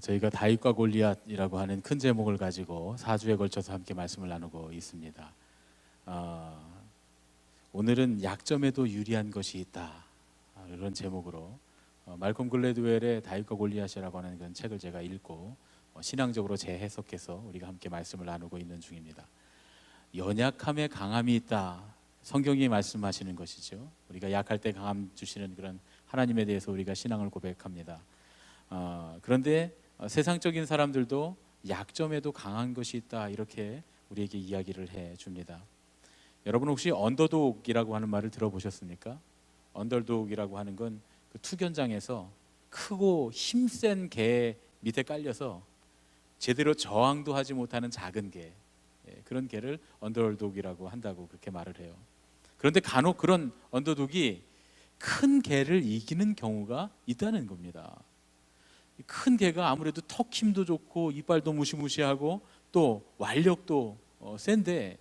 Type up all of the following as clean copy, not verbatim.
저희가 다윗과 골리앗이라고 하는 큰 제목을 가지고 4주에 걸쳐서 함께 말씀을 나누고 있습니다. 오늘은 약점에도 유리한 것이 있다, 이런 제목으로 말콤 글래드웰의 다윗과 골리앗이라고 하는 그런 책을 제가 읽고 신앙적으로 재해석해서 우리가 함께 말씀을 나누고 있는 중입니다. 연약함에 강함이 있다, 성경이 말씀하시는 것이죠. 우리가 약할 때 강함 주시는 그런 하나님에 대해서 우리가 신앙을 고백합니다. 그런데 세상적인 사람들도 약점에도 강한 것이 있다, 이렇게 우리에게 이야기를 해줍니다. 여러분 혹시 언더독이라고 하는 말을 들어보셨습니까? 언더독이라고 하는 건 그 투견장에서 크고 힘센 개 밑에 깔려서 제대로 저항도 하지 못하는 작은 개, 그런 개를 언더독이라고 한다고 그렇게 말을 해요. 그런데 간혹 그런 언더독이 큰 개를 이기는 경우가 있다는 겁니다. 큰 개가 아무래도 턱 힘도 좋고 이빨도 무시무시하고 또 완력도 센데,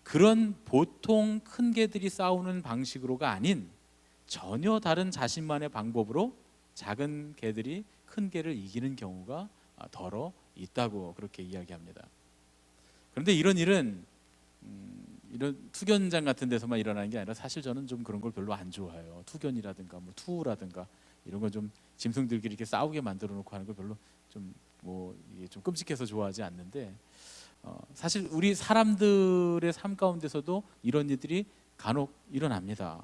그런 보통 큰 개들이 싸우는 방식으로가 아닌 전혀 다른 자신만의 방법으로 작은 개들이 큰 개를 이기는 경우가 더러 있다고 그렇게 이야기합니다. 그런데 이런 일은 이런 투견장 같은 데서만 일어나는 게 아니라 사실 저는 좀 그런 걸 별로 안 좋아해요. 투견이라든가 뭐 투우라든가 이런 거 좀 짐승들끼리 이렇게 싸우게 만들어 놓고 하는 걸 별로 좀 이게 좀 끔찍해서 좋아하지 않는데, 사실 우리 사람들의 삶 가운데서도 이런 일들이 간혹 일어납니다.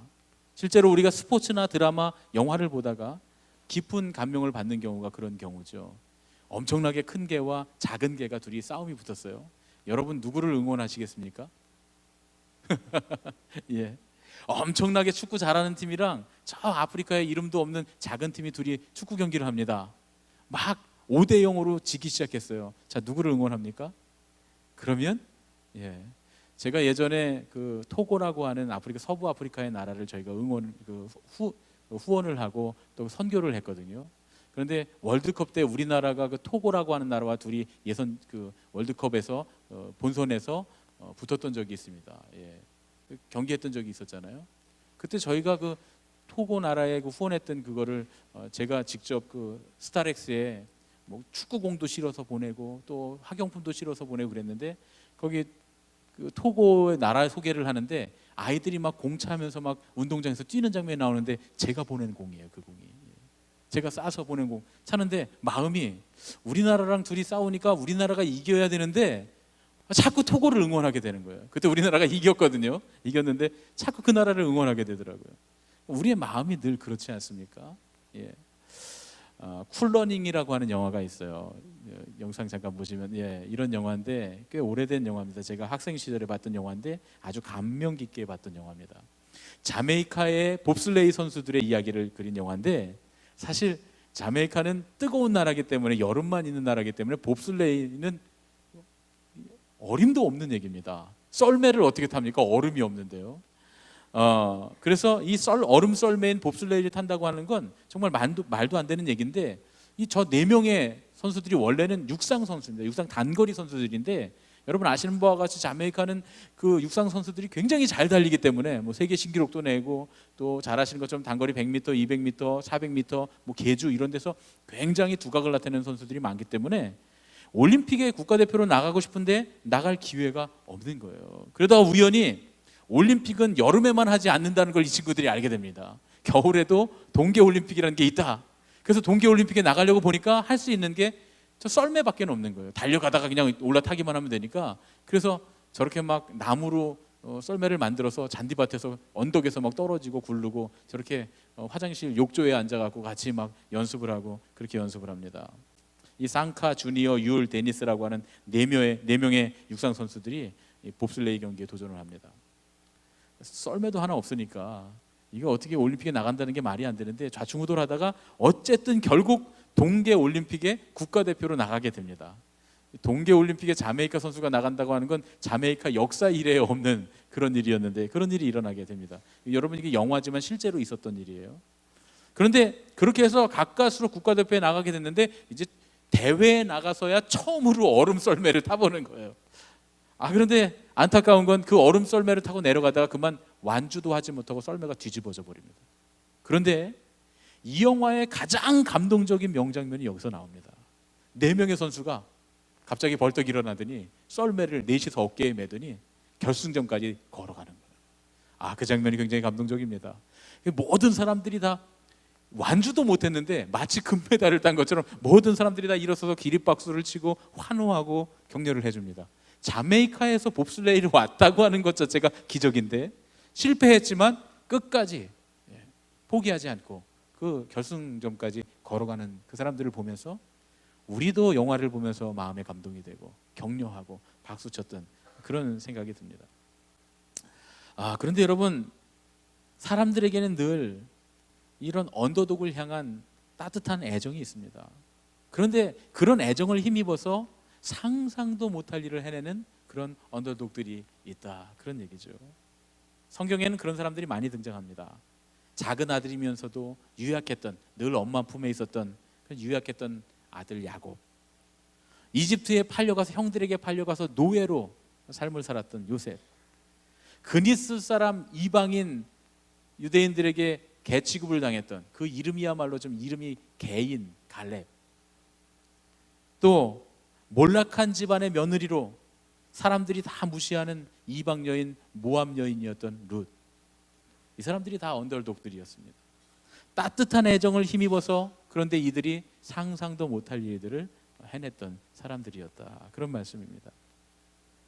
실제로 우리가 스포츠나 드라마, 영화를 보다가 깊은 감명을 받는 경우가 그런 경우죠. 엄청나게 큰 개와 작은 개가 둘이 싸움이 붙었어요. 여러분 누구를 응원하시겠습니까? 예. 엄청나게 축구 잘하는 팀이랑 저 아프리카에 이름도 없는 작은 팀이 둘이 축구 경기를 합니다. 막 5대0으로 지기 시작했어요. 자, 누구를 응원합니까? 그러면 제가 예전에 그 토고라고 하는 아프리카, 서부 아프리카의 나라를 저희가 후원을 하고 또 선교를 했거든요. 그런데 월드컵 때 우리나라가 그 토고라고 하는 나라와 둘이 예선 그 월드컵에서 본선에서 붙었던 적이 있습니다. 경기했던 적이 있었잖아요. 그때 저희가 그 토고 나라에 그 후원했던 그거를 제가 직접 그 스타렉스에 뭐 축구공도 실어서 보내고 또 학용품도 실어서 보내고 그랬는데, 거기 그 토고의 나라 소개를 하는데 아이들이 막 공 차면서 막 운동장에서 뛰는 장면이 나오는데 제가 보낸 공이에요. 그 공이 제가 싸서 보낸 공 차는데 마음이, 우리나라랑 둘이 싸우니까 우리나라가 이겨야 되는데 자꾸 토고를 응원하게 되는 거예요. 그때 우리나라가 이겼거든요. 이겼는데 자꾸 그 나라를 응원하게 되더라고요. 우리의 마음이 늘 그렇지 않습니까? 쿨러닝이라고 하는 영화가 있어요. 영상 잠깐 보시면 이런 영화인데 꽤 오래된 영화입니다. 제가 학생 시절에 봤던 영화인데 아주 감명 깊게 봤던 영화입니다. 자메이카의 봅슬레이 선수들의 이야기를 그린 영화인데, 사실 자메이카는 뜨거운 나라이기 때문에, 여름만 있는 나라이기 때문에 봅슬레이는 어림도 없는 얘기입니다. 썰매를 어떻게 탑니까? 얼음이 없는데요. 그래서 이 얼음 썰매인 봅슬레이를 탄다고 하는 건 정말 말도 안 되는 얘기인데, 이 저 4명의 선수들이 원래는 육상 선수입니다. 육상 단거리 선수들인데, 여러분 아시는 바와 같이 자메이카는 그 육상 선수들이 굉장히 잘 달리기 때문에 뭐 세계 신기록도 내고, 또 잘 아시는 것처럼 단거리 100m, 200m, 400m, 뭐 계주 이런 데서 굉장히 두각을 나타내는 선수들이 많기 때문에 올림픽에 국가대표로 나가고 싶은데 나갈 기회가 없는 거예요. 그러다가 우연히 올림픽은 여름에만 하지 않는다는 걸 이 친구들이 알게 됩니다. 겨울에도 동계올림픽이라는 게 있다. 그래서 동계올림픽에 나가려고 보니까 할 수 있는 게 저 썰매밖에 없는 거예요. 달려가다가 그냥 올라타기만 하면 되니까. 그래서 저렇게 막 나무로 썰매를 만들어서 잔디밭에서 언덕에서 막 떨어지고 굴르고, 저렇게 화장실 욕조에 앉아갖고 같이 막 연습을 하고 그렇게 연습을 합니다. 이 상카, 주니어, 율, 데니스라고 하는 4명의 육상 선수들이 봅슬레이 경기에 도전을 합니다. 썰매도 하나 없으니까 이거 어떻게 올림픽에 나간다는 게 말이 안 되는데 좌충우돌하다가 어쨌든 결국 동계올림픽에 국가대표로 나가게 됩니다. 동계올림픽에 자메이카 선수가 나간다고 하는 건 자메이카 역사 이래에 없는 그런 일이었는데, 그런 일이 일어나게 됩니다. 여러분, 이게 영화지만 실제로 있었던 일이에요. 그런데 그렇게 해서 가까스로 국가대표에 나가게 됐는데, 이제 대회에 나가서야 처음으로 얼음 썰매를 타보는 거예요. 그런데 안타까운 건 그 얼음 썰매를 타고 내려가다가 그만 완주도 하지 못하고 썰매가 뒤집어져 버립니다. 그런데 이 영화의 가장 감동적인 명장면이 여기서 나옵니다. 4명의 선수가 갑자기 벌떡 일어나더니 썰매를 넷이서 어깨에 매더니 결승점까지 걸어가는 거예요. 그 장면이 굉장히 감동적입니다. 모든 사람들이 다 완주도 못했는데 마치 금메달을 딴 것처럼 모든 사람들이 다 일어서서 기립박수를 치고 환호하고 격려를 해줍니다. 자메이카에서 봅슬레이를 왔다고 하는 것 자체가 기적인데 실패했지만 끝까지 포기하지 않고 그 결승점까지 걸어가는 그 사람들을 보면서 우리도 영화를 보면서 마음에 감동이 되고 격려하고 박수쳤던 그런 생각이 듭니다. 그런데 여러분, 사람들에게는 늘 이런 언더독을 향한 따뜻한 애정이 있습니다. 그런데 그런 애정을 힘입어서 상상도 못할 일을 해내는 그런 언더독들이 있다, 그런 얘기죠. 성경에는 그런 사람들이 많이 등장합니다. 작은 아들이면서도 유약했던, 늘 엄마 품에 있었던 그런 유약했던 아들 야곱, 이집트에 팔려가서 형들에게 팔려가서 노예로 삶을 살았던 요셉, 그니스 사람 이방인 유대인들에게 개 취급을 당했던 그 이름이야말로 좀 이름이 개인 갈렙, 또 몰락한 집안의 며느리로 사람들이 다 무시하는 이방 여인 모압 여인이었던 룻, 이 사람들이 다 언더독들이었습니다. 따뜻한 애정을 힘입어서 그런데 이들이 상상도 못할 일들을 해냈던 사람들이었다, 그런 말씀입니다.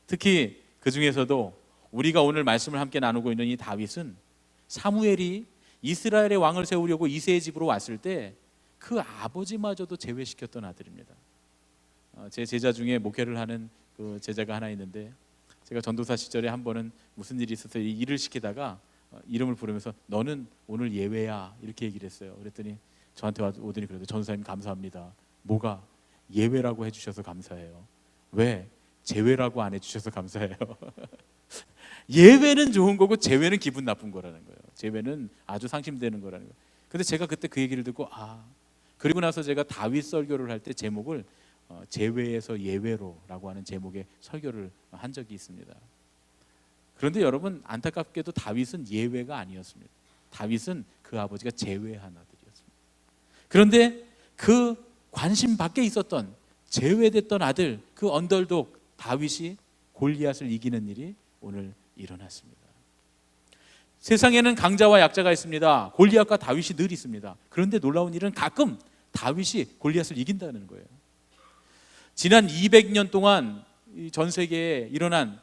특히 그 중에서도 우리가 오늘 말씀을 함께 나누고 있는 이 다윗은 사무엘이 이스라엘의 왕을 세우려고 이새의 집으로 왔을 때 그 아버지마저도 제외시켰던 아들입니다. 제 제자 중에 목회를 하는 그 제자가 하나 있는데, 제가 전도사 시절에 한 번은 무슨 일이 있어서 이 일을 시키다가 이름을 부르면서 너는 오늘 예외야, 이렇게 얘기를 했어요. 그랬더니 저한테 오더니 그래도 전도사님 감사합니다. 뭐가? 예외라고 해주셔서 감사해요. 왜? 제외라고 안 해주셔서 감사해요. 예외는 좋은 거고 제외는 기분 나쁜 거라는 거예요. 제외는 아주 상심되는 거라는 거예요. 근데 제가 그때 그 얘기를 듣고 그리고 나서 제가 다윗 설교를 할 때 제목을 제외에서 예외로라고 하는 제목의 설교를 한 적이 있습니다. 그런데 여러분, 안타깝게도 다윗은 예외가 아니었습니다. 다윗은 그 아버지가 제외한 아들이었습니다. 그런데 그 관심 밖에 있었던 제외됐던 아들, 그 언더독 다윗이 골리앗을 이기는 일이 오늘 일어났습니다. 세상에는 강자와 약자가 있습니다. 골리앗과 다윗이 늘 있습니다. 그런데 놀라운 일은 가끔 다윗이 골리앗을 이긴다는 거예요. 지난 200년 동안 전 세계에 일어난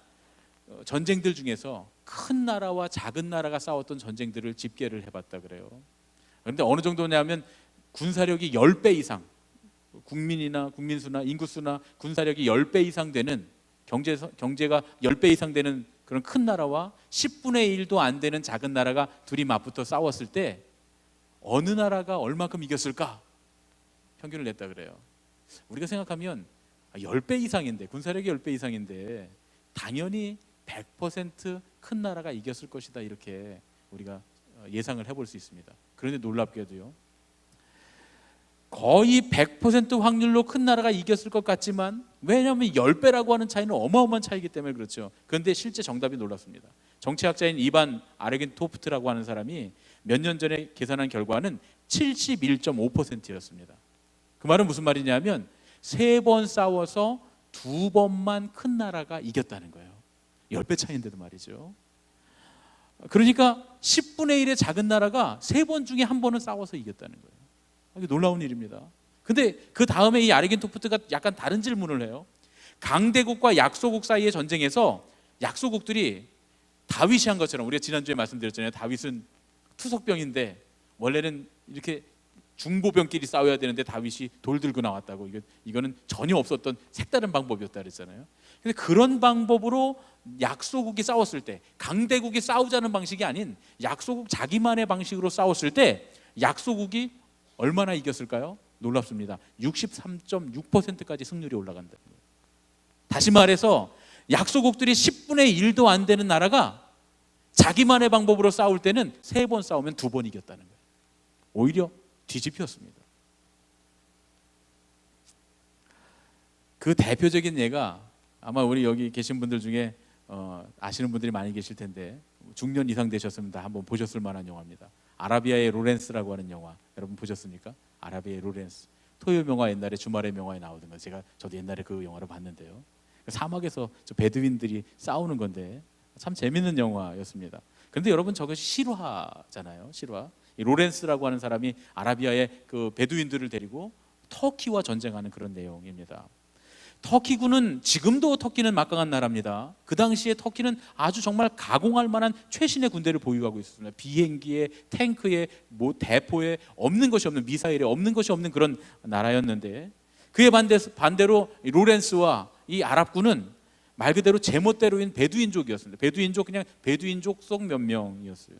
전쟁들 중에서 큰 나라와 작은 나라가 싸웠던 전쟁들을 집계를 해봤다 그래요. 그런데 어느 정도냐면 군사력이 10배 이상, 국민이나 국민수나 인구수나 군사력이 10배 이상 되는, 경제가 10배 이상 되는 그런 큰 나라와 10분의 1도 안 되는 작은 나라가 둘이 맞붙어 싸웠을 때 어느 나라가 얼마큼 이겼을까? 평균을 냈다 그래요. 우리가 생각하면 10배 이상인데, 군사력이 10배 이상인데 당연히 100% 큰 나라가 이겼을 것이다, 이렇게 우리가 예상을 해볼 수 있습니다. 그런데 놀랍게도요, 거의 100% 확률로 큰 나라가 이겼을 것 같지만, 왜냐하면 10배라고 하는 차이는 어마어마한 차이기 때문에 그렇죠. 그런데 실제 정답이 놀랍습니다. 정치학자인 이반 아르겐토프트라고 하는 사람이 몇 년 전에 계산한 결과는 71.5%였습니다. 그 말은 무슨 말이냐면 3번 싸워서 2번만 큰 나라가 이겼다는 거예요. 10배 차이인데도 말이죠. 그러니까 10분의 1의 작은 나라가 3번 중에 1번은 싸워서 이겼다는 거예요. 이게 놀라운 일입니다. 근데 그 다음에 이 아르겐토프트가 약간 다른 질문을 해요. 강대국과 약소국 사이의 전쟁에서 약소국들이 다윗이 한 것처럼, 우리가 지난주에 말씀드렸잖아요. 다윗은 투석병인데 원래는 이렇게 중보병끼리 싸워야 되는데 다윗이 돌 들고 나왔다고, 이거는 전혀 없었던 색다른 방법이었다 그랬잖아요. 근데 그런 방법으로 약소국이 싸웠을 때, 강대국이 싸우자는 방식이 아닌 약소국 자기만의 방식으로 싸웠을 때 약소국이 얼마나 이겼을까요? 놀랍습니다. 63.6%까지 승률이 올라간다. 다시 말해서 약소국들이 10분의 1도 안 되는 나라가 자기만의 방법으로 싸울 때는 3번 싸우면 2번 이겼다는 거예요. 오히려 뒤집혔습니다. 그 대표적인 예가 아마 우리 여기 계신 분들 중에 아시는 분들이 많이 계실 텐데, 중년 이상 되셨으면 다 한번 보셨을 만한 영화입니다. 아라비아의 로렌스라고 하는 영화, 여러분 보셨습니까? 아라비아의 로렌스. 토요 명화 옛날에 주말의 명화에 나오던 거 저도 옛날에 그 영화를 봤는데요. 사막에서 저 베두인들이 싸우는 건데 참 재밌는 영화였습니다. 그런데 여러분 저것이 실화잖아요. 실화. 이 로렌스라고 하는 사람이 아라비아의 그 베두인들을 데리고 터키와 전쟁하는 그런 내용입니다. 터키군은 지금도 터키는 막강한 나라입니다. 그 당시에 터키는 아주 정말 가공할 만한 최신의 군대를 보유하고 있었습니다. 비행기에 탱크에 뭐 대포에 없는 것이 없는 미사일에 없는 것이 없는 그런 나라였는데 그에 반대로 로렌스와 이 아랍군은 말 그대로 제멋대로인 베두인족이었습니다. 베두인족 그냥 베두인족 속 몇 명이었어요.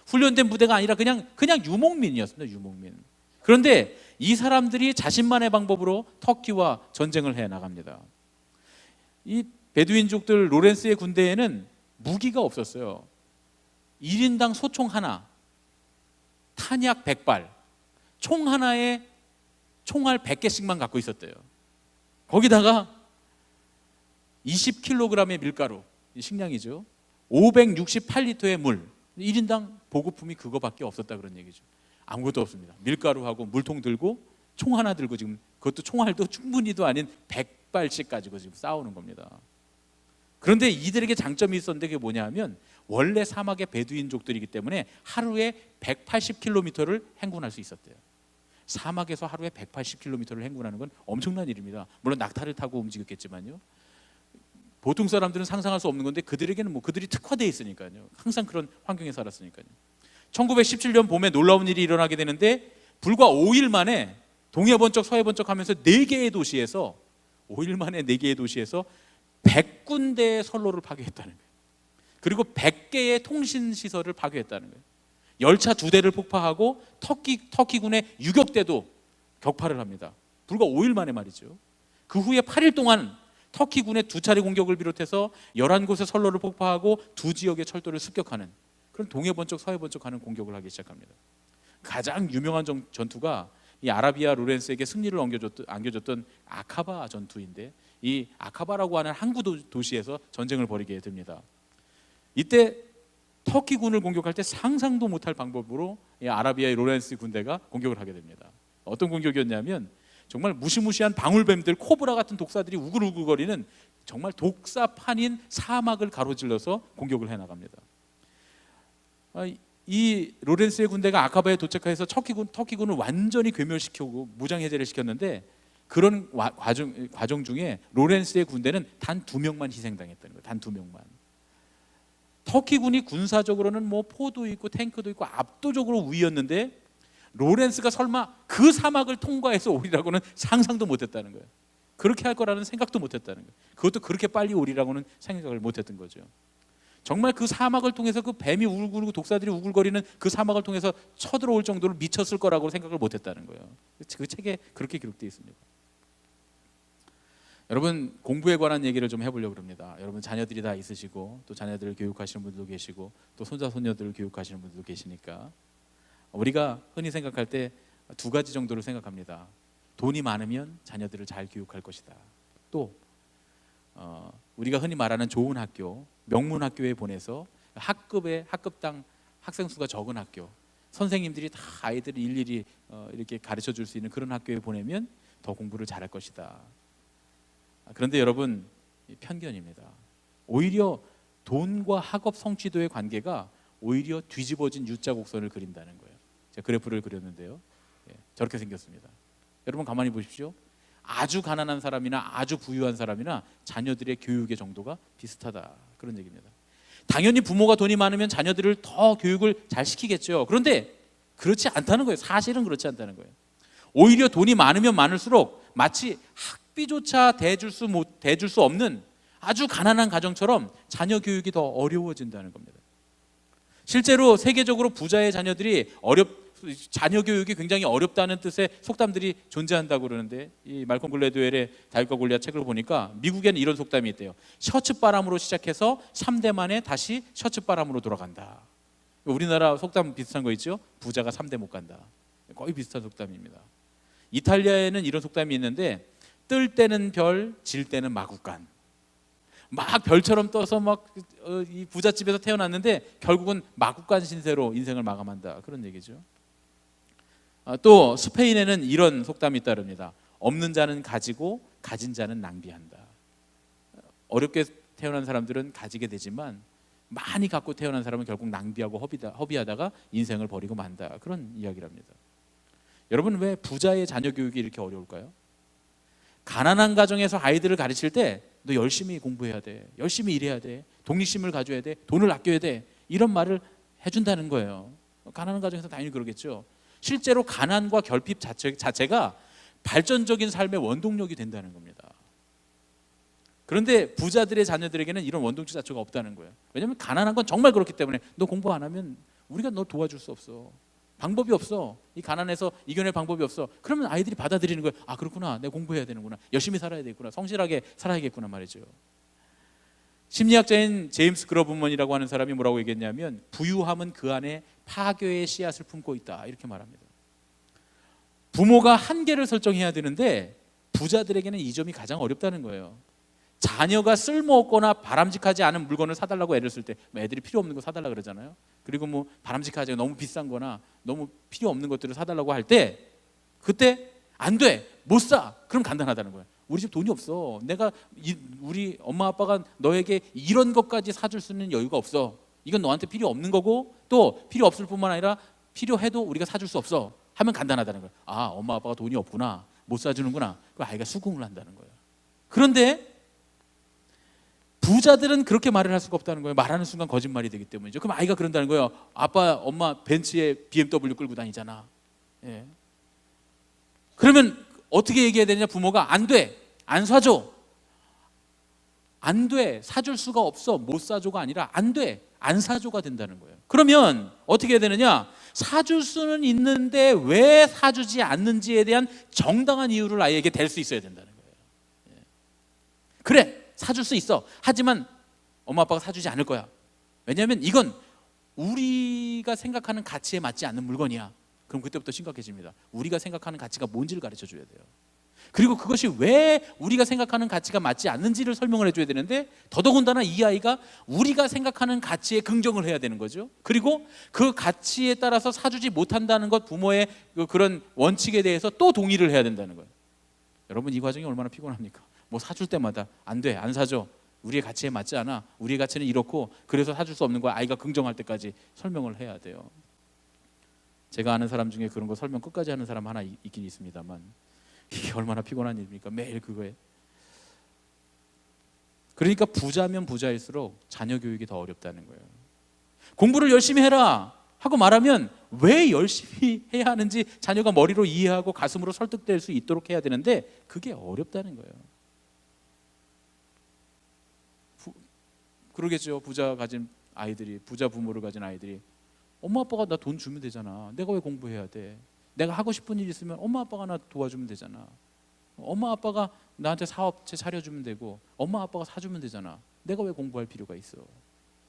훈련된 부대가 아니라 그냥 유목민이었습니다. 유목민. 그런데 이 사람들이 자신만의 방법으로 터키와 전쟁을 해 나갑니다. 이 베두인족들 로렌스의 군대에는 무기가 없었어요. 1인당 소총 하나, 탄약 100발, 총 하나에 총알 100개씩만 갖고 있었대요. 거기다가 20kg의 밀가루, 식량이죠. 568리터의 물, 1인당 보급품이 그거밖에 없었다 그런 얘기죠. 아무것도 없습니다. 밀가루하고 물통 들고 총 하나 들고 지금 그것도 총알도 충분히도 아닌 100발씩 가지고 지금 싸우는 겁니다. 그런데 이들에게 장점이 있었는데 그게 뭐냐 하면 원래 사막의 베두인족들이기 때문에 하루에 180km를 행군할 수 있었대요. 사막에서 하루에 180km를 행군하는 건 엄청난 일입니다. 물론 낙타를 타고 움직였겠지만요. 보통 사람들은 상상할 수 없는 건데 그들에게는 뭐 그들이 특화되어 있으니까요. 항상 그런 환경에 살았으니까요. 1917년 봄에 놀라운 일이 일어나게 되는데 불과 5일 만에 동해 번쩍 서해 번쩍 하면서 4개의 도시에서 5일 만에 4개의 도시에서 100군데의 선로를 파괴했다는 거예요. 그리고 100개의 통신시설을 파괴했다는 거예요. 열차 2대를 폭파하고 터키군의 유격대도 격파를 합니다. 불과 5일 만에 말이죠. 그 후에 8일 동안 터키군의 2차례 공격을 비롯해서 11곳의 선로를 폭파하고 2지역의 철도를 습격하는 그런 동해 번쩍 서해 번쩍 하는 공격을 하기 시작합니다. 가장 유명한 전투가 이 아라비아 로렌스에게 승리를 안겨줬던 아카바 전투인데 이 아카바라고 하는 항구 도시에서 전쟁을 벌이게 됩니다. 이때 터키군을 공격할 때 상상도 못할 방법으로 이 아라비아의 로렌스 군대가 공격을 하게 됩니다. 어떤 공격이었냐면 정말 무시무시한 방울뱀들, 코브라 같은 독사들이 우글우글거리는 정말 독사판인 사막을 가로질러서 공격을 해나갑니다. 이 로렌스의 군대가 아카바에 도착해서 터키군을 완전히 괴멸시키고 무장해제를 시켰는데 그런 과정 중에 로렌스의 군대는 단 2명만 희생당했다는 거예요. 단 2명만. 터키군이 군사적으로는 뭐 포도 있고 탱크도 있고 압도적으로 우위였는데 로렌스가 설마 그 사막을 통과해서 오리라고는 상상도 못했다는 거예요. 그렇게 할 거라는 생각도 못했다는 거예요. 그것도 그렇게 빨리 오리라고는 생각을 못했던 거죠. 정말 그 사막을 통해서 그 뱀이 울고 독사들이 우글거리는 그 사막을 통해서 쳐들어올 정도로 미쳤을 거라고 생각을 못했다는 거예요. 그 책에 그렇게 기록되어 있습니다. 여러분 공부에 관한 얘기를 좀 해보려고 합니다. 여러분 자녀들이 다 있으시고 또 자녀들을 교육하시는 분들도 계시고 또 손자 손녀들을 교육하시는 분들도 계시니까 우리가 흔히 생각할 때 2가지 정도를 생각합니다. 돈이 많으면 자녀들을 잘 교육할 것이다. 또 우리가 흔히 말하는 좋은 학교, 명문 학교에 보내서 학급당 학생 수가 적은 학교, 선생님들이 다 아이들을 일일이 이렇게 가르쳐 줄 수 있는 그런 학교에 보내면 더 공부를 잘할 것이다. 그런데 여러분 편견입니다. 오히려 돈과 학업 성취도의 관계가 오히려 뒤집어진 U자 곡선을 그린다는 거예요. 제가 그래프를 그렸는데요. 저렇게 생겼습니다. 여러분 가만히 보십시오. 아주 가난한 사람이나 아주 부유한 사람이나 자녀들의 교육의 정도가 비슷하다. 그런 얘기입니다. 당연히 부모가 돈이 많으면 자녀들을 더 교육을 잘 시키겠죠. 그런데 그렇지 않다는 거예요. 사실은 그렇지 않다는 거예요. 오히려 돈이 많으면 많을수록 마치 학비조차 대줄 수 없는 아주 가난한 가정처럼 자녀 교육이 더 어려워진다는 겁니다. 실제로 세계적으로 부자의 자녀들이 자녀 교육이 굉장히 어렵다는 뜻의 속담들이 존재한다고 그러는데 이 말콤 글래드웰의 다윗과 골리앗 책을 보니까 미국에는 이런 속담이 있대요. 셔츠바람으로 시작해서 3대 만에 다시 셔츠바람으로 돌아간다. 우리나라 속담 비슷한 거 있죠? 부자가 3대 못 간다. 거의 비슷한 속담입니다. 이탈리아에는 이런 속담이 있는데 뜰 때는 별, 질 때는 마구간. 막 별처럼 떠서 막 이 부잣집에서 태어났는데 결국은 마구간 신세로 인생을 마감한다. 그런 얘기죠. 또 스페인에는 이런 속담이 따릅니다. 없는 자는 가지고 가진 자는 낭비한다. 어렵게 태어난 사람들은 가지게 되지만 많이 갖고 태어난 사람은 결국 낭비하고 허비하다가 인생을 버리고 만다. 그런 이야기랍니다. 여러분, 왜 부자의 자녀 교육이 이렇게 어려울까요? 가난한 가정에서 아이들을 가르칠 때 너 열심히 공부해야 돼, 열심히 일해야 돼, 독립심을 가져야 돼, 돈을 아껴야 돼, 이런 말을 해준다는 거예요. 가난한 가정에서 당연히 그러겠죠. 실제로 가난과 결핍 자체가 발전적인 삶의 원동력이 된다는 겁니다. 그런데 부자들의 자녀들에게는 이런 원동력 자체가 없다는 거예요. 왜냐하면 가난한 건 정말 그렇기 때문에 너 공부 안 하면 우리가 너 도와줄 수 없어. 방법이 없어. 이 가난해서 이겨낼 방법이 없어. 그러면 아이들이 받아들이는 거예요. 아, 그렇구나, 내가 공부해야 되는구나, 열심히 살아야 되겠구나, 성실하게 살아야겠구나 말이죠. 심리학자인 제임스 그러브먼이라고 하는 사람이 뭐라고 얘기했냐면, 부유함은 그 안에 파괴의 씨앗을 품고 있다, 이렇게 말합니다. 부모가 한계를 설정해야 되는데 부자들에게는 이 점이 가장 어렵다는 거예요. 자녀가 쓸모없거나 바람직하지 않은 물건을 사달라고 애를 쓸 때 애들이 필요 없는 거 사달라고 그러잖아요. 그리고 뭐 바람직하지 않은 너무 비싼 거나 너무 필요 없는 것들을 사달라고 할 때 그때 안 돼, 못 사, 그럼 간단하다는 거예요. 우리 집 돈이 없어. 우리 엄마 아빠가 너에게 이런 것까지 사줄 수 있는 여유가 없어. 이건 너한테 필요 없는 거고 또 필요 없을 뿐만 아니라 필요해도 우리가 사줄 수 없어 하면 간단하다는 거예요. 아, 엄마 아빠가 돈이 없구나, 못 사주는구나. 그 아이가 수긍을 한다는 거예요. 그런데 부자들은 그렇게 말을 할 수가 없다는 거예요. 말하는 순간 거짓말이 되기 때문이죠. 그럼 아이가 그런다는 거예요. 아빠, 엄마 벤츠에 BMW 끌고 다니잖아. 예. 그러면 어떻게 얘기해야 되냐? 부모가 안 돼, 안 사줘. 안 돼, 사줄 수가 없어. 못 사줘가 아니라 안 돼, 안 사줘가 된다는 거예요. 그러면 어떻게 해야 되느냐? 사줄 수는 있는데 왜 사주지 않는지에 대한 정당한 이유를 아이에게 댈 수 있어야 된다는 거예요. 예. 그래, 사줄 수 있어. 하지만 엄마 아빠가 사주지 않을 거야. 왜냐하면 이건 우리가 생각하는 가치에 맞지 않는 물건이야. 그럼 그때부터 심각해집니다. 우리가 생각하는 가치가 뭔지를 가르쳐 줘야 돼요. 그리고 그것이 왜 우리가 생각하는 가치가 맞지 않는지를 설명을 해줘야 되는데, 더더군다나 이 아이가 우리가 생각하는 가치에 긍정을 해야 되는 거죠. 그리고 그 가치에 따라서 사주지 못한다는 것, 부모의 그런 원칙에 대해서 또 동의를 해야 된다는 거예요. 여러분, 이 과정이 얼마나 피곤합니까? 뭐 사줄 때마다 안 돼, 안 사줘, 우리의 가치에 맞지 않아, 우리의 가치는 이렇고 그래서 사줄 수 없는 거야. 아이가 긍정할 때까지 설명을 해야 돼요. 제가 아는 사람 중에 그런 거 설명 끝까지 하는 사람 하나 있긴 있습니다만, 이게 얼마나 피곤한 일입니까? 매일 그거에. 그러니까 부자면 부자일수록 자녀 교육이 더 어렵다는 거예요. 공부를 열심히 해라 하고 말하면 왜 열심히 해야 하는지 자녀가 머리로 이해하고 가슴으로 설득될 수 있도록 해야 되는데 그게 어렵다는 거예요. 그러겠죠. 부자 부모를 가진 아이들이 엄마 아빠가 나 돈 주면 되잖아. 내가 왜 공부해야 돼? 내가 하고 싶은 일 있으면 엄마 아빠가 나 도와주면 되잖아. 엄마 아빠가 나한테 사업체 차려주면 되고 엄마 아빠가 사주면 되잖아. 내가 왜 공부할 필요가 있어?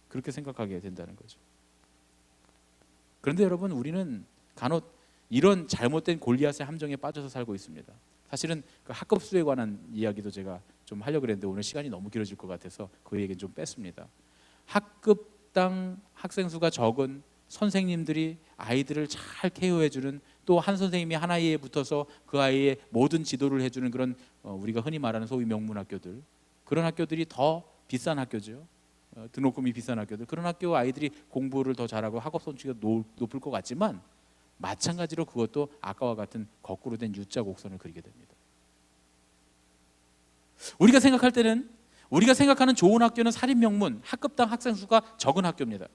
그렇게 생각하게 된다는 거죠. 그런데 여러분, 우리는 간혹 이런 잘못된 골리앗의 함정에 빠져서 살고 있습니다. 사실은 그 학급수에 관한 이야기도 제가 좀 하려고 그랬는데 오늘 시간이 너무 길어질 것 같아서 그 얘기는 좀 뺐습니다. 학급당 학생 수가 적은 선생님들이 아이들을 잘 케어해주는, 또 한 선생님이 한 아이에 붙어서 그 아이의 모든 지도를 해주는 그런 우리가 흔히 말하는 소위 명문학교들, 그런 학교들이 더 비싼 학교죠. 등록금이 비싼 학교들, 그런 학교 아이들이 공부를 더 잘하고 학업 성취가 높을 것 같지만 마찬가지로 그것도 아까와 같은 거꾸로 된 U자 곡선을 그리게 됩니다. 우리가 생각할 때는, 우리가 생각하는 좋은 학교는 사립 명문, 학급당 학생 수가 적은 학교입니다.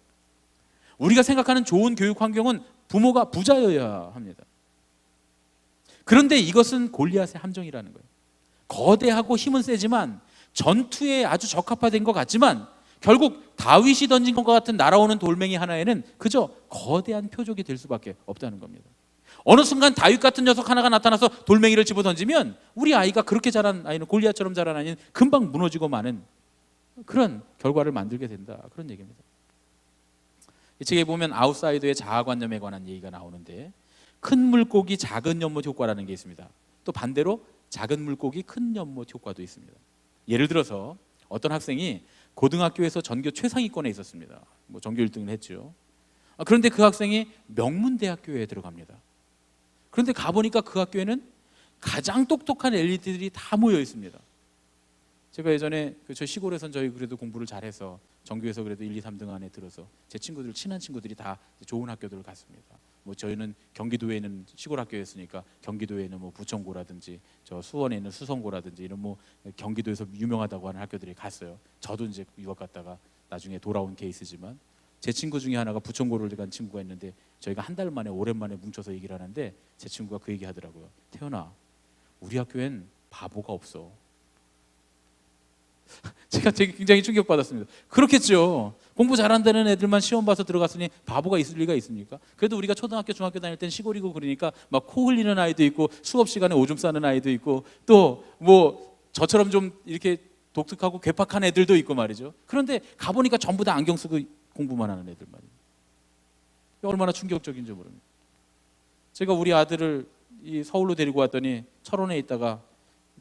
우리가 생각하는 좋은 교육 환경은 부모가 부자여야 합니다. 그런데 이것은 골리앗의 함정이라는 거예요. 거대하고 힘은 세지만 전투에 아주 적합화된 것 같지만 결국 다윗이 던진 것과 같은 날아오는 돌멩이 하나에는 그저 거대한 표적이 될 수밖에 없다는 겁니다. 어느 순간 다윗 같은 녀석 하나가 나타나서 돌멩이를 집어 던지면 우리 아이가 그렇게 자란 아이는, 골리앗처럼 자란 아이는 금방 무너지고 마는 그런 결과를 만들게 된다, 그런 얘기입니다. 이 책에 보면 아웃사이더의 자아관념에 관한 얘기가 나오는데, 큰 물고기 작은 연못 효과라는 게 있습니다. 또 반대로 작은 물고기 큰 연못 효과도 있습니다. 예를 들어서 어떤 학생이 고등학교에서 전교 최상위권에 있었습니다. 전교 1등을 했죠. 그런데 그 학생이 명문대학교에 들어갑니다. 그런데 가보니까 그 학교에는 가장 똑똑한 엘리트들이 다 모여 있습니다. 제가 예전에 저 시골에선 저희 그래도 공부를 잘해서 전교에서 그래도 1, 2, 3등 안에 들어서 제 친구들, 친한 친구들이 다 좋은 학교들을 갔습니다. 뭐 저희는 경기도에 있는 시골 학교였으니까 경기도에 있는 뭐 부천고라든지 저 수원에 있는 수성고라든지 이런 뭐 경기도에서 유명하다고 하는 학교들이 갔어요. 저도 이제 유학 갔다가 나중에 돌아온 케이스지만 제 친구 중에 하나가 부천고를 간 친구가 있는데 저희가 한 달 만에 오랜만에 뭉쳐서 얘기를 하는데 제 친구가 그 얘기 하더라고요. 태연아, 우리 학교엔 바보가 없어. 제가 되게 굉장히 충격받았습니다. 그렇겠죠. 공부 잘한다는 애들만 시험 봐서 들어갔으니 바보가 있을 리가 있습니까? 그래도 우리가 초등학교, 중학교 다닐 땐 시골이고 그러니까 막 코 흘리는 아이도 있고 수업 시간에 오줌 싸는 아이도 있고 또 뭐 저처럼 좀 이렇게 독특하고 괴팍한 애들도 있고 말이죠. 그런데 가보니까 전부 다 안경 쓰고 공부만 하는 애들 말이에요. 얼마나 충격적인지 모릅니다. 제가 우리 아들을 이 서울로 데리고 왔더니 철원에 있다가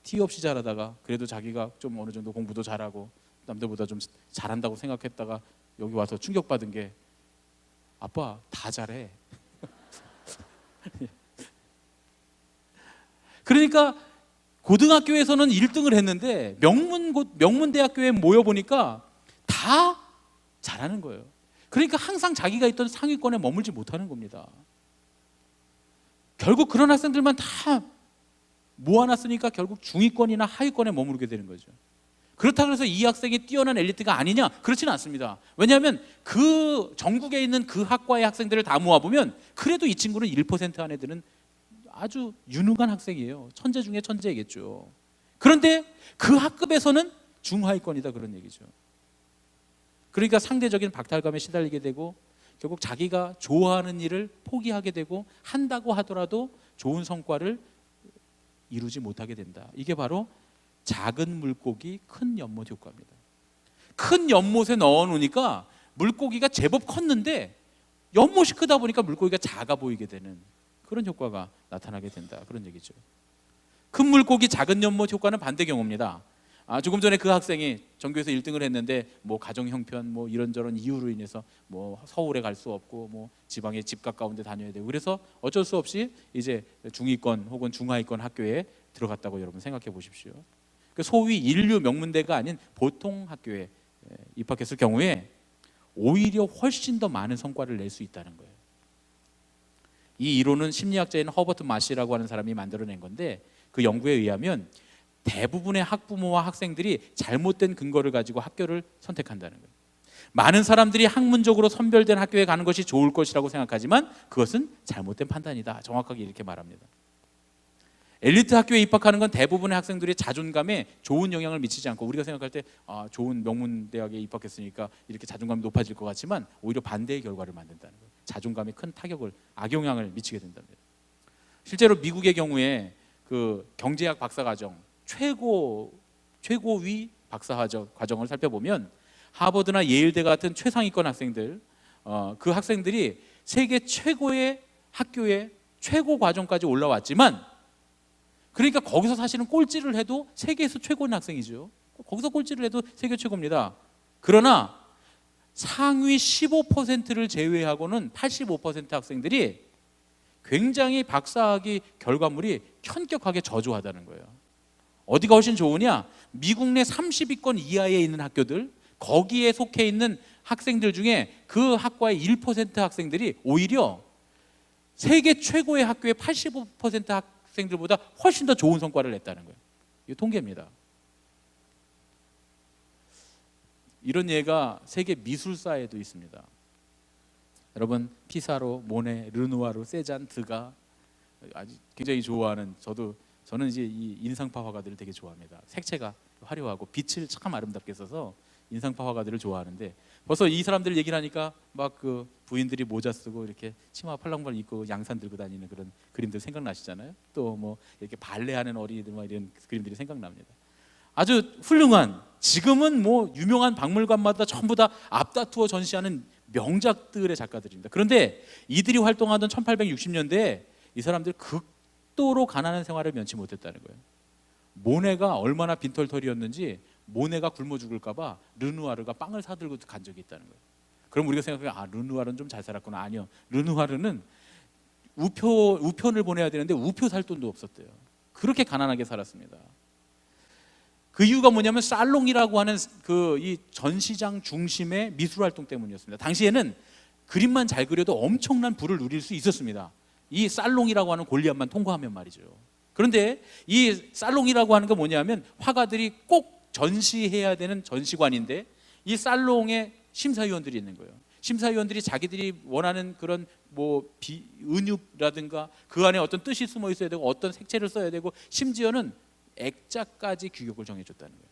티 없이 자라다가 그래도 자기가 좀 어느 정도 공부도 잘하고 남들보다 좀 잘한다고 생각했다가 여기 와서 충격받은 게 아빠 다 잘해. 그러니까 고등학교에서는 1등을 했는데 명문대학교에 모여보니까 다 잘하는 거예요. 그러니까 항상 자기가 있던 상위권에 머물지 못하는 겁니다. 결국 그런 학생들만 다 모아놨으니까 결국 중위권이나 하위권에 머무르게 되는 거죠. 그렇다고 해서 이 학생이 뛰어난 엘리트가 아니냐? 그렇지는 않습니다. 왜냐하면 그 전국에 있는 그 학과의 학생들을 다 모아보면 그래도 이 친구는 1% 안에 드는 아주 유능한 학생이에요. 천재 중에 천재이겠죠. 그런데 그 학급에서는 중하위권이다, 그런 얘기죠. 그러니까 상대적인 박탈감에 시달리게 되고 결국 자기가 좋아하는 일을 포기하게 되고 한다고 하더라도 좋은 성과를 이루지 못하게 된다. 이게 바로 작은 물고기 큰 연못 효과입니다. 큰 연못에 넣어놓으니까 물고기가 제법 컸는데 연못이 크다 보니까 물고기가 작아 보이게 되는 그런 효과가 나타나게 된다, 그런 얘기죠. 큰 물고기 작은 연못 효과는 반대 경우입니다. 조금 전에 그 학생이 전교에서 1등을 했는데 뭐 가정 형편 뭐 이런저런 이유로 인해서 뭐 서울에 갈 수 없고 뭐 지방에 집 가까운 데 다녀야 되고 그래서 어쩔 수 없이 이제 중위권 혹은 중하위권 학교에 들어갔다고 여러분 생각해 보십시오. 소위 인류 명문대가 아닌 보통 학교에 입학했을 경우에 오히려 훨씬 더 많은 성과를 낼 수 있다는 거예요. 이 이론은 심리학자인 허버트 마시라고 하는 사람이 만들어낸 건데 그 연구에 의하면 대부분의 학부모와 학생들이 잘못된 근거를 가지고 학교를 선택한다는 거예요. 많은 사람들이 학문적으로 선별된 학교에 가는 것이 좋을 것이라고 생각하지만 그것은 잘못된 판단이다, 정확하게 이렇게 말합니다. 엘리트 학교에 입학하는 건 대부분의 학생들의 자존감에 좋은 영향을 미치지 않고 우리가 생각할 때 좋은 명문대학에 입학했으니까 이렇게 자존감이 높아질 것 같지만 오히려 반대의 결과를 만든다는 거예요. 자존감에 큰 타격을, 악영향을 미치게 된답니다. 실제로 미국의 경우에 그 경제학 박사과정 최고위 박사 과정을 살펴보면 하버드나 예일대 같은 최상위권 학생들, 그 학생들이 세계 최고의 학교의 최고 과정까지 올라왔지만 그러니까 거기서 사실은 꼴찌를 해도 세계에서 최고인 학생이죠. 거기서 꼴찌를 해도 세계 최고입니다. 그러나 상위 15%를 제외하고는 85% 학생들이 굉장히 박사학위 결과물이 현격하게 저조하다는 거예요. 어디가 훨씬 좋으냐? 미국 내 30위권 이하에 있는 학교들, 거기에 속해 있는 학생들 중에 그 학과의 1% 학생들이 오히려 세계 최고의 학교의 85% 학생들보다 훨씬 더 좋은 성과를 냈다는 거예요. 이거 통계입니다. 이런 예가 세계 미술사에도 있습니다. 여러분 피사로, 모네, 르누아르, 세잔, 드가 아주 굉장히 좋아하는 저는 이제 이 인상파 화가들을 되게 좋아합니다. 색채가 화려하고 빛을 참 아름답게 써서 인상파 화가들을 좋아하는데 벌써 이 사람들 얘기를 하니까 막 그 부인들이 모자 쓰고 이렇게 치마 팔랑팔랑 입고 양산 들고 다니는 그런 그림들 생각나시잖아요. 또 뭐 이렇게 발레하는 어린이들 막 이런 그림들이 생각납니다. 아주 훌륭한, 지금은 뭐 유명한 박물관마다 전부 다 앞다투어 전시하는 명작들의 작가들입니다. 그런데 이들이 활동하던 1860년대에 이 사람들 극도로 가난한 생활을 면치 못했다는 거예요. 모네가 얼마나 빈털털이었는지 모네가 굶어 죽을까 봐 르누아르가 빵을 사들고 간 적이 있다는 거예요. 그럼 우리가 생각해요. 르누아르는 좀 잘 살았구나. 아니요. 르누아르는 우편을 보내야 되는데 우표 살 돈도 없었대요. 그렇게 가난하게 살았습니다. 그 이유가 뭐냐면 살롱이라고 하는 그 이 전시장 중심의 미술 활동 때문이었습니다. 당시에는 그림만 잘 그려도 엄청난 부를 누릴 수 있었습니다. 이 살롱이라고 하는 골리앗만 통과하면 말이죠. 그런데 이 살롱이라고 하는 건 뭐냐면 화가들이 꼭 전시해야 되는 전시관인데 이 살롱에 심사위원들이 있는 거예요. 심사위원들이 자기들이 원하는 그런 은유라든가 그 안에 어떤 뜻이 숨어 있어야 되고 어떤 색채를 써야 되고 심지어는 액자까지 규격을 정해줬다는 거예요.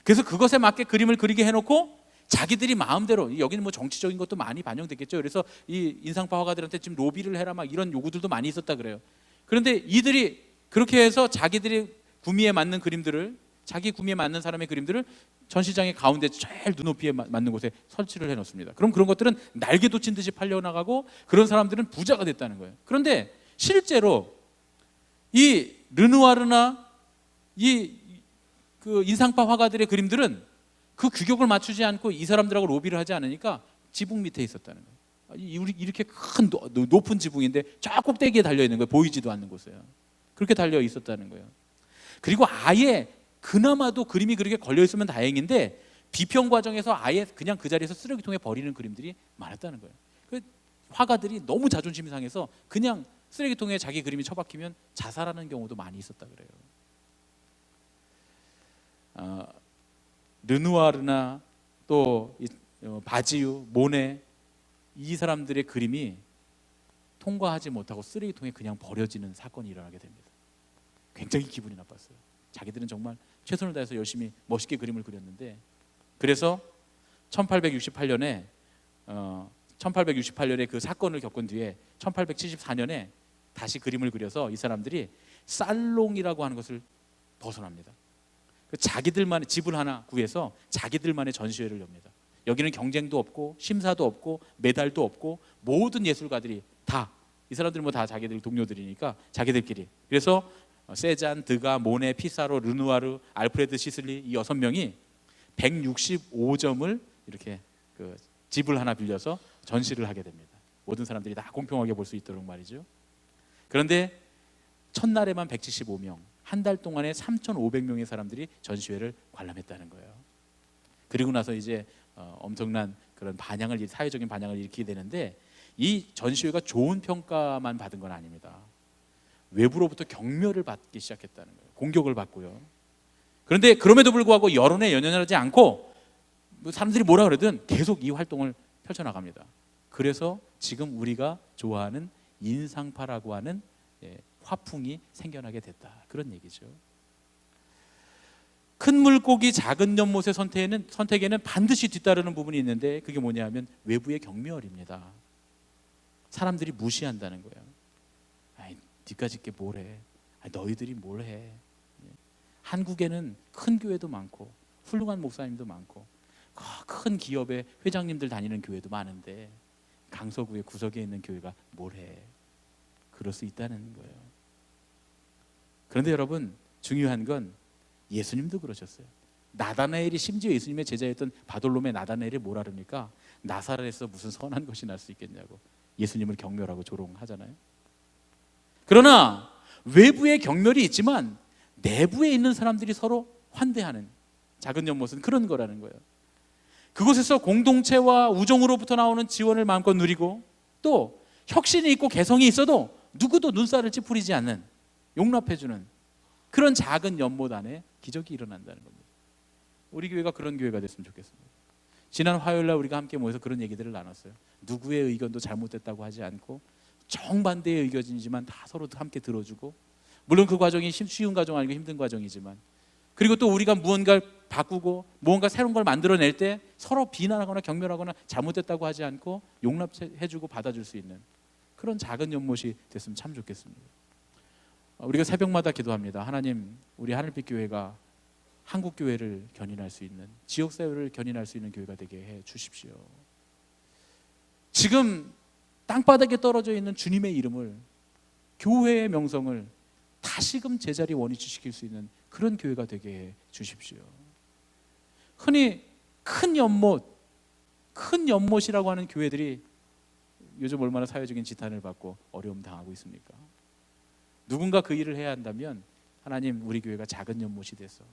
그래서 그것에 맞게 그림을 그리게 해놓고 자기들이 마음대로, 여기는 뭐 정치적인 것도 많이 반영됐겠죠. 그래서 이 인상파 화가들한테 지금 로비를 해라 막 이런 요구들도 많이 있었다 그래요. 그런데 이들이 그렇게 해서 자기들이 구미에 맞는 그림들을, 자기 구미에 맞는 사람의 그림들을 전시장의 가운데 제일 눈높이에 맞는 곳에 설치를 해놓습니다. 그럼 그런 것들은 날개 돋친 듯이 팔려나가고 그런 사람들은 부자가 됐다는 거예요. 그런데 실제로 이 르누아르나 그 인상파 화가들의 그림들은 그 규격을 맞추지 않고 이 사람들하고 로비를 하지 않으니까 지붕 밑에 있었다는 거예요. 이렇게 큰 높은 지붕인데 저 꼭대기에 달려 있는 거예요. 보이지도 않는 곳에요. 그렇게 달려 있었다는 거예요. 그리고 아예 그나마도 그림이 그렇게 걸려 있으면 다행인데 비평 과정에서 아예 그냥 그 자리에서 쓰레기통에 버리는 그림들이 많았다는 거예요. 그 화가들이 너무 자존심이 상해서 그냥 쓰레기통에 자기 그림이 처박히면 자살하는 경우도 많이 있었다 그래요. 르누아르나 또 바지유, 모네 이 사람들의 그림이 통과하지 못하고 쓰레기통에 그냥 버려지는 사건이 일어나게 됩니다. 굉장히 기분이 나빴어요. 자기들은 정말 최선을 다해서 열심히 멋있게 그림을 그렸는데, 그래서 1868년에 그 사건을 겪은 뒤에 1874년에 다시 그림을 그려서 이 사람들이 살롱이라고 하는 것을 벗어납니다. 자기들만의 집을 하나 구해서 자기들만의 전시회를 엽니다. 여기는 경쟁도 없고 심사도 없고 메달도 없고 모든 예술가들이 다, 이 사람들은 뭐 다 자기들 동료들이니까 자기들끼리, 그래서 세잔, 드가, 모네, 피사로, 르누아르, 알프레드 시슬리 이 6명이 165점을 이렇게 그 집을 하나 빌려서 전시를 하게 됩니다. 모든 사람들이 다 공평하게 볼 수 있도록 말이죠. 그런데 첫날에만 175명, 한 달 동안에 3,500명의 사람들이 전시회를 관람했다는 거예요. 그리고 나서 이제 엄청난 그런 사회적인 반향을 일으키게 되는데, 이 전시회가 좋은 평가만 받은 건 아닙니다. 외부로부터 경멸을 받기 시작했다는 거예요. 공격을 받고요. 그런데 그럼에도 불구하고 여론에 연연하지 않고 사람들이 뭐라 그러든 계속 이 활동을 펼쳐나갑니다. 그래서 지금 우리가 좋아하는 인상파라고 하는 화풍이 생겨나게 됐다, 그런 얘기죠. 큰 물고기 작은 연못의 선택에는 반드시 뒤따르는 부분이 있는데, 그게 뭐냐면 외부의 경멸입니다. 사람들이 무시한다는 거예요. 아이, 니까지 게 뭘 해? 너희들이 뭘 해? 한국에는 큰 교회도 많고 훌륭한 목사님도 많고 큰 기업의 회장님들 다니는 교회도 많은데 강서구의 구석에 있는 교회가 뭘 해? 그럴 수 있다는 거예요. 그런데 여러분, 중요한 건 예수님도 그러셨어요. 나다나엘이, 심지어 예수님의 제자였던 바돌롬의 나다나엘이 뭐라 그럽니까? 나사렛에서 무슨 선한 것이 날 수 있겠냐고 예수님을 경멸하고 조롱하잖아요. 그러나 외부의 경멸이 있지만 내부에 있는 사람들이 서로 환대하는 작은 연못은 그런 거라는 거예요. 그곳에서 공동체와 우정으로부터 나오는 지원을 마음껏 누리고, 또 혁신이 있고 개성이 있어도 누구도 눈살을 찌푸리지 않는, 용납해주는 그런 작은 연못 안에 기적이 일어난다는 겁니다. 우리 교회가 그런 교회가 됐으면 좋겠습니다. 지난 화요일날 우리가 함께 모여서 그런 얘기들을 나눴어요. 누구의 의견도 잘못됐다고 하지 않고 정반대의 의견이지만 다 서로 함께 들어주고, 물론 그 과정이 쉬운 과정 아니고 힘든 과정이지만, 그리고 또 우리가 무언가를 바꾸고 무언가 새로운 걸 만들어낼 때 서로 비난하거나 경멸하거나 잘못됐다고 하지 않고 용납해주고 받아줄 수 있는 그런 작은 연못이 됐으면 참 좋겠습니다. 우리가 새벽마다 기도합니다. 하나님, 우리 하늘빛 교회가 한국 교회를 견인할 수 있는, 지역 사회를 견인할 수 있는 교회가 되게 해 주십시오. 지금 땅바닥에 떨어져 있는 주님의 이름을, 교회의 명성을 다시금 제자리 원위치시킬 수 있는 그런 교회가 되게 해 주십시오. 흔히 큰 연못이라고 하는 교회들이 요즘 얼마나 사회적인 지탄을 받고 어려움 당하고 있습니까? 누군가 그 일을 해야 한다면 하나님 우리 교회가 작은 연못이 돼서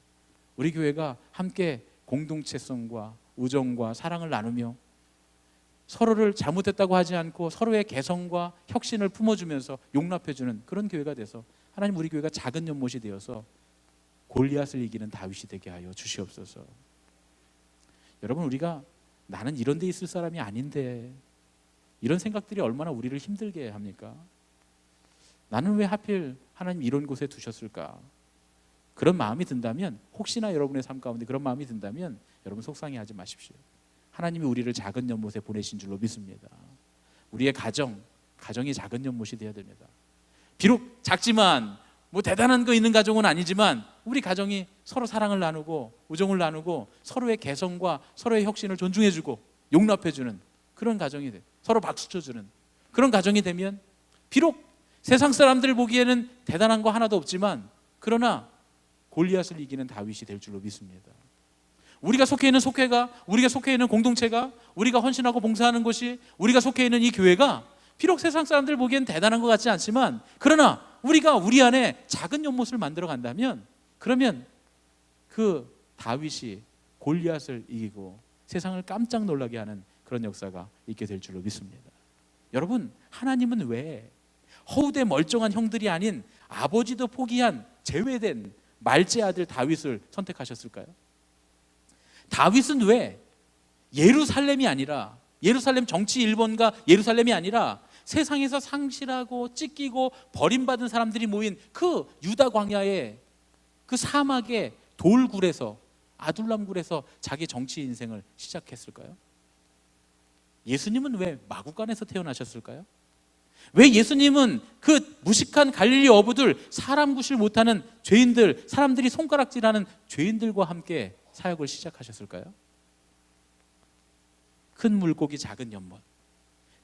우리 교회가 함께 공동체성과 우정과 사랑을 나누며 서로를 잘못했다고 하지 않고 서로의 개성과 혁신을 품어주면서 용납해주는 그런 교회가 돼서 하나님 우리 교회가 작은 연못이 되어서 골리앗을 이기는 다윗이 되게 하여 주시옵소서. 여러분, 우리가 나는 이런 데 있을 사람이 아닌데 이런 생각들이 얼마나 우리를 힘들게 합니까? 나는 왜 하필 하나님 이런 곳에 두셨을까? 그런 마음이 든다면, 혹시나 여러분의 삶 가운데 그런 마음이 든다면 여러분 속상해하지 마십시오. 하나님이 우리를 작은 연못에 보내신 줄로 믿습니다. 우리의 가정이 작은 연못이 되어야 됩니다. 비록 작지만 뭐 대단한 거 있는 가정은 아니지만 우리 가정이 서로 사랑을 나누고 우정을 나누고 서로의 개성과 서로의 혁신을 존중해주고 용납해주는 그런 가정이 돼. 서로 박수 쳐주는 그런 가정이 되면 비록 세상 사람들 보기에는 대단한 거 하나도 없지만 그러나 골리앗을 이기는 다윗이 될 줄로 믿습니다. 우리가 속해 있는 속회가, 우리가 속해 있는 공동체가, 우리가 헌신하고 봉사하는 곳이, 우리가 속해 있는 이 교회가 비록 세상 사람들 보기엔 대단한 것 같지 않지만 그러나 우리가 우리 안에 작은 연못을 만들어 간다면 그러면 그 다윗이 골리앗을 이기고 세상을 깜짝 놀라게 하는 그런 역사가 있게 될 줄로 믿습니다. 여러분, 하나님은 왜 허우대 멀쩡한 형들이 아닌 아버지도 포기한 제외된 말제 아들 다윗을 선택하셨을까요? 다윗은 왜 예루살렘이 아니라, 예루살렘 정치 1번가 예루살렘이 아니라 세상에서 상실하고 찢기고 버림받은 사람들이 모인 그 유다 광야의 그 사막의 돌굴에서, 아둘람굴에서 자기 정치 인생을 시작했을까요? 예수님은 왜 마구간에서 태어나셨을까요? 왜 예수님은 그 무식한 갈릴리 어부들, 사람 구실 못하는 죄인들, 사람들이 손가락질하는 죄인들과 함께 사역을 시작하셨을까요? 큰 물고기 작은 연못,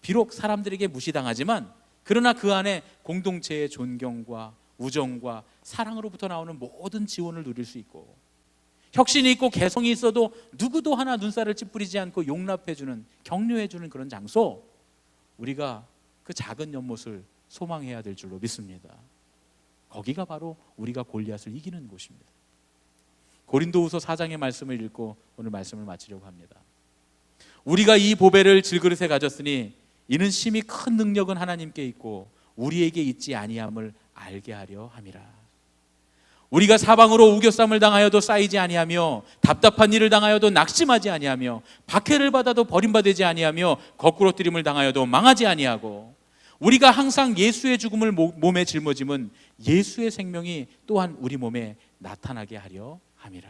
비록 사람들에게 무시당하지만 그러나 그 안에 공동체의 존경과 우정과 사랑으로부터 나오는 모든 지원을 누릴 수 있고 혁신이 있고 개성이 있어도 누구도 하나 눈살을 찌푸리지 않고 용납해주는, 격려해주는 그런 장소, 우리가 그 작은 연못을 소망해야 될 줄로 믿습니다. 거기가 바로 우리가 골리앗을 이기는 곳입니다. 고린도후서 4장의 말씀을 읽고 오늘 말씀을 마치려고 합니다. 우리가 이 보배를 질그릇에 가졌으니 이는 심히 큰 능력은 하나님께 있고 우리에게 있지 아니함을 알게 하려 함이라. 우리가 사방으로 우겨쌈을 당하여도 쌓이지 아니하며 답답한 일을 당하여도 낙심하지 아니하며 박해를 받아도 버림받지 아니하며 거꾸로 뜨림을 당하여도 망하지 아니하고 우리가 항상 예수의 죽음을 몸에 짊어짐은 예수의 생명이 또한 우리 몸에 나타나게 하려 함이라.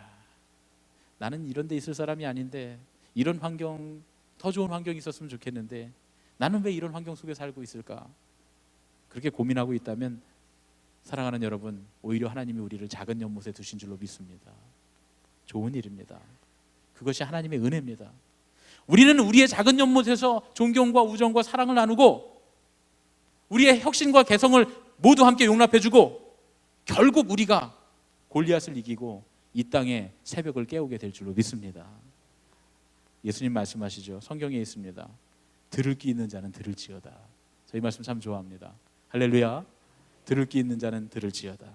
나는 이런 데 있을 사람이 아닌데, 이런 환경, 더 좋은 환경이 있었으면 좋겠는데 나는 왜 이런 환경 속에 살고 있을까? 그렇게 고민하고 있다면 사랑하는 여러분, 오히려 하나님이 우리를 작은 연못에 두신 줄로 믿습니다. 좋은 일입니다. 그것이 하나님의 은혜입니다. 우리는 우리의 작은 연못에서 존경과 우정과 사랑을 나누고 우리의 혁신과 개성을 모두 함께 용납해주고 결국 우리가 골리앗을 이기고 이 땅의 새벽을 깨우게 될 줄로 믿습니다. 예수님 말씀하시죠. 성경에 있습니다. 들을 귀 있는 자는 들을지어다. 저희 말씀 참 좋아합니다. 할렐루야. 들을 귀 있는 자는 들을지어다.